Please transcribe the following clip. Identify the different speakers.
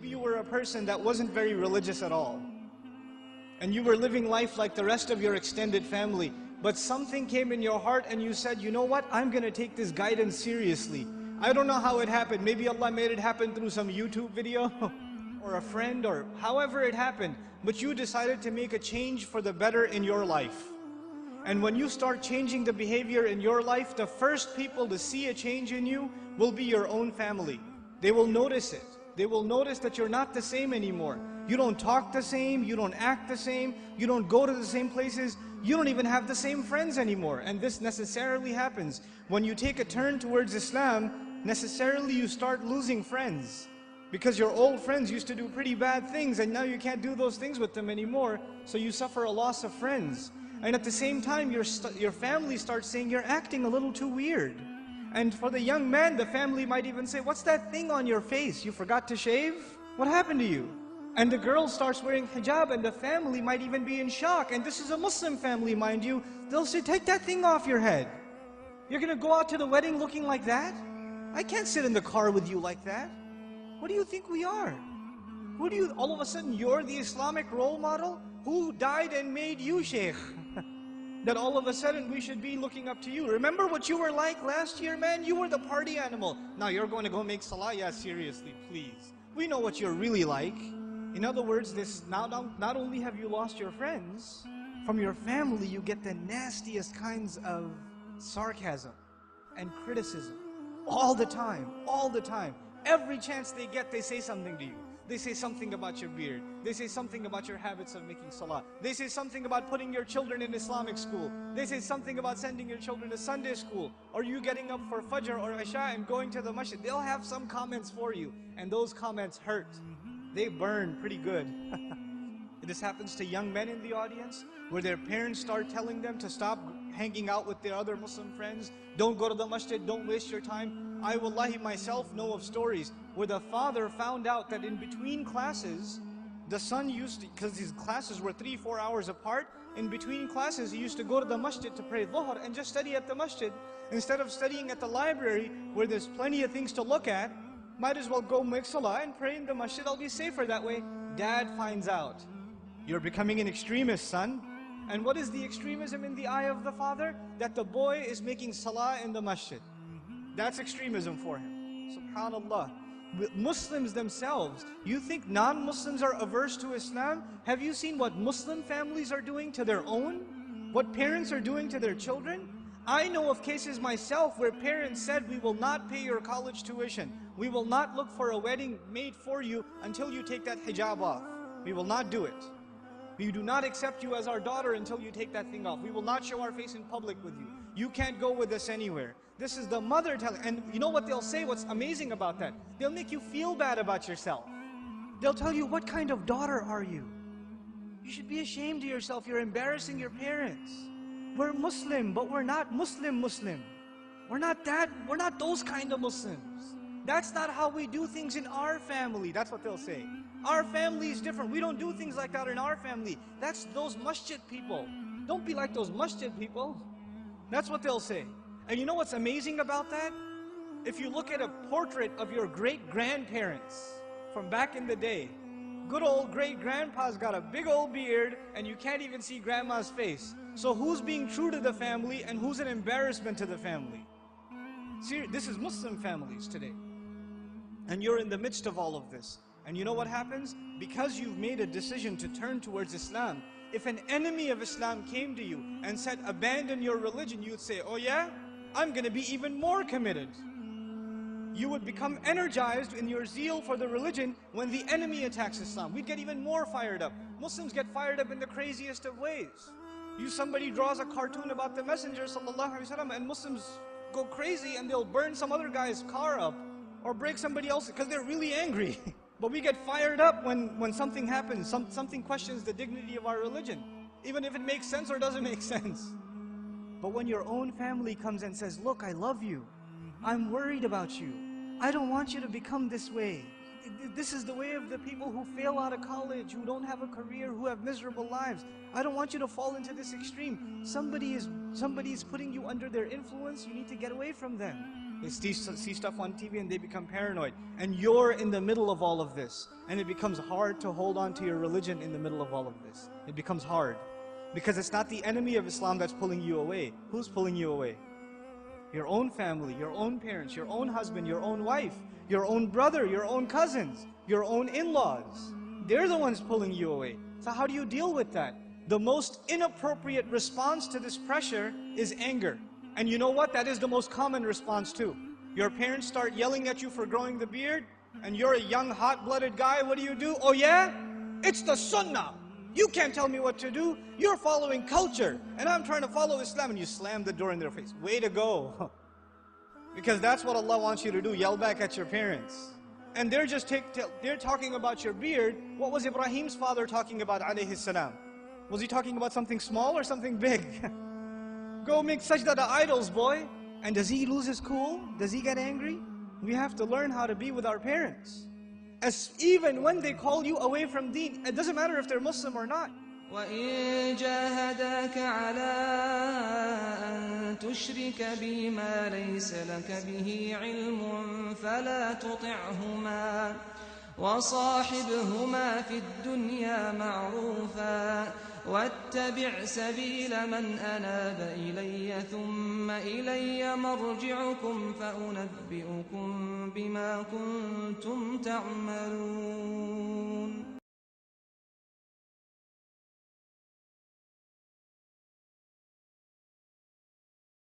Speaker 1: Maybe you were a person that wasn't very religious at all, and you were living life like the rest of your extended family, but something came in your heart and you said, you know what, I'm going to take this guidance seriously. I don't know how it happened. Maybe Allah made it happen through some YouTube video or a friend, or however it happened, but you decided to make a change for the better in your life. And when you start changing the behavior in your life, the first people to see a change in you will be your own family. They will notice it. They will notice that you're not the same anymore. You don't talk the same, you don't act the same, you don't go to the same places, you don't even have the same friends anymore. And this necessarily happens. When you take a turn towards Islam, necessarily you start losing friends. Because your old friends used to do pretty bad things, and now you can't do those things with them anymore, so you suffer a loss of friends. And at the same time, your family starts saying, you're acting a little too weird. And for the young man, the family might even say, what's that thing on your face? You forgot to shave? What happened to you? And the girl starts wearing hijab, and the family might even be in shock. And this is a Muslim family, mind you. They'll say, take that thing off your head. You're going to go out to the wedding looking like that? I can't sit in the car with you like that. What do you think we are? All of a sudden, you're the Islamic role model? Who died and made you Shaykh? That all of a sudden we should be looking up to you. Remember what you were like last year, man? You were the party animal. Now you're going to go make salah? Yeah, seriously, please. We know what you're really like. In other words, not only have you lost your friends, from your family you get the nastiest kinds of sarcasm and criticism. All the time, all the time. Every chance they get, they say something to you. They say something about your beard. They say something about your habits of making salah. They say something about putting your children in Islamic school. They say something about sending your children to Sunday school, or you getting up for Fajr or Isha and going to the masjid. They'll have some comments for you, and those comments hurt. They burn pretty good. This happens to young men in the audience, where their parents start telling them to stop hanging out with their other Muslim friends. Don't go to the masjid, don't waste your time. I wallahi myself know of stories where the father found out that in between classes, the son used to, because his classes were 3-4 hours apart, in between classes he used to go to the masjid to pray dhuhr and just study at the masjid. Instead of studying at the library where there's plenty of things to look at, might as well go make salah and pray in the masjid. I'll be safer that way. Dad finds out. You're becoming an extremist, son. And what is the extremism in the eye of the father? That the boy is making salah in the masjid. That's extremism for him. SubhanAllah. Muslims themselves, you think non-Muslims are averse to Islam? Have you seen what Muslim families are doing to their own? What parents are doing to their children? I know of cases myself where parents said, we will not pay your college tuition. We will not look for a wedding made for you until you take that hijab off. We will not do it. We do not accept you as our daughter until you take that thing off. We will not show our face in public with you. You can't go with us anywhere. This is the mother telling, and you know what they'll say, what's amazing about that? They'll make you feel bad about yourself. They'll tell you, what kind of daughter are you? You should be ashamed of yourself. You're embarrassing your parents. We're Muslim, but we're not Muslim. We're not that, we're not those kind of Muslims. That's not how we do things in our family. That's what they'll say. Our family is different. We don't do things like that in our family. That's those masjid people. Don't be like those masjid people. That's what they'll say. And you know what's amazing about that? If you look at a portrait of your great-grandparents from back in the day, good old great-grandpa's got a big old beard and you can't even see grandma's face. So who's being true to the family and who's an embarrassment to the family? See, this is Muslim families today. And you're in the midst of all of this. And you know what happens? Because you've made a decision to turn towards Islam, if an enemy of Islam came to you and said, abandon your religion, you'd say, oh yeah? I'm going to be even more committed. You would become energized in your zeal for the religion when the enemy attacks Islam. We'd get even more fired up. Muslims get fired up in the craziest of ways. Somebody draws a cartoon about the Messenger ﷺ, and Muslims go crazy and they'll burn some other guy's car up or break somebody else because they're really angry. But we get fired up when something happens, something questions the dignity of our religion, even if it makes sense or doesn't make sense. But when your own family comes and says, look, I love you, I'm worried about you, I don't want you to become this way. This is the way of the people who fail out of college, who don't have a career, who have miserable lives. I don't want you to fall into this extreme. Somebody is putting you under their influence, you need to get away from them. They see stuff on TV and they become paranoid. And you're in the middle of all of this. And it becomes hard to hold on to your religion in the middle of all of this. It becomes hard. Because it's not the enemy of Islam that's pulling you away. Who's pulling you away? Your own family, your own parents, your own husband, your own wife, your own brother, your own cousins, your own in-laws. They're the ones pulling you away. So how do you deal with that? The most inappropriate response to this pressure is anger. And you know what? That is the most common response too. Your parents start yelling at you for growing the beard, and you're a young, hot-blooded guy. What do? Oh yeah? It's the sunnah. You can't tell me what to do. You're following culture, and I'm trying to follow Islam, and you slam the door in their face. Way to go. Because that's what Allah wants you to do, yell back at your parents. And they're just they're talking about your beard. What was Ibrahim's father talking about, alayhi salam? Was he talking about something small or something big? Go make sajda to idols, boy. And does he lose his cool? Does he get angry? We have to learn how to be with our parents. Even when they call you away from deen, it doesn't matter if they're Muslim or not.
Speaker 2: وَإِن جَاهَدَاكَ عَلَىٰ أَن تُشْرِكَ بِي مَا لَيْسَ لَكَ بِهِ عِلْمٌ فَلَا تُطِعْهُمَا وَصَاحِبْهُمَا فِي الدُّنْيَا مَعْرُوفًا وَاتَّبِعْ سَبِيلَ مَنْ أَنَابَ إِلَيَّ ثُمَّ إِلَيَّ مَرْجِعُكُمْ فَأُنَبِّئُكُم بِمَا كُنتُمْ تَعْمَلُونَ